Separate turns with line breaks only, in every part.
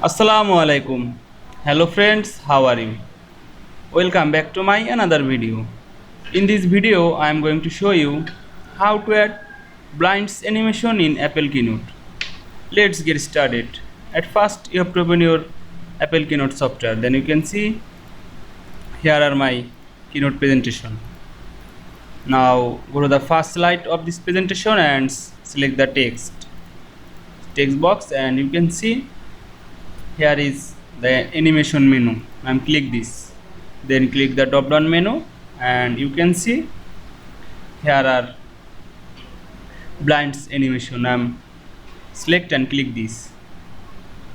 Assalamu Walaikum. Hello friends, how are you? Welcome back to my another video. In this video, I am going to show you how to add blinds animation in Apple Keynote. Let's get started. At first, you have to open your Apple Keynote software. Then you can see here are my Keynote presentation. Now go to the first slide of this presentation and select the text box, and you can see here is the animation menu. I'm click this, then click the drop down menu, and you can see here are blinds animation. I'm select and click this.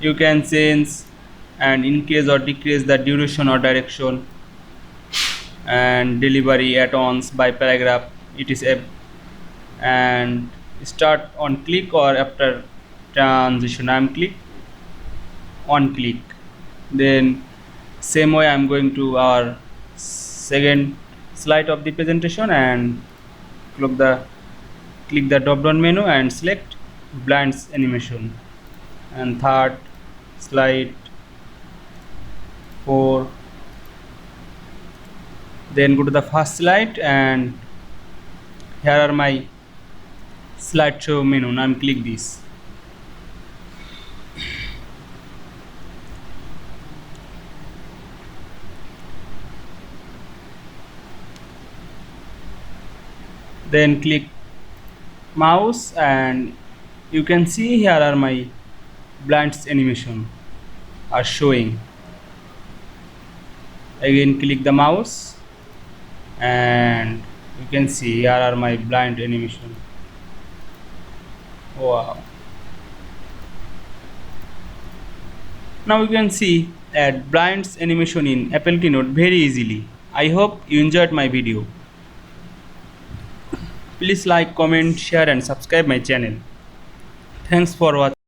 You can change and increase or decrease the duration or direction and delivery add-ons by paragraph etc, and start on click or after transition. I'm click on click. Then same way I'm going to our second slide of the presentation and click the drop down menu and select blinds animation, and third slide 4. Then go to the first slide, and here are my slideshow menu. Now I'm click this. Then click mouse, and you can see here are my blinds animation are showing. Again click the mouse, and you can see here are my blind animation. Wow. Now you can see add blinds animation in Apple Keynote very easily. I hope you enjoyed my video. Please like, comment, share and subscribe my channel. Thanks for watching.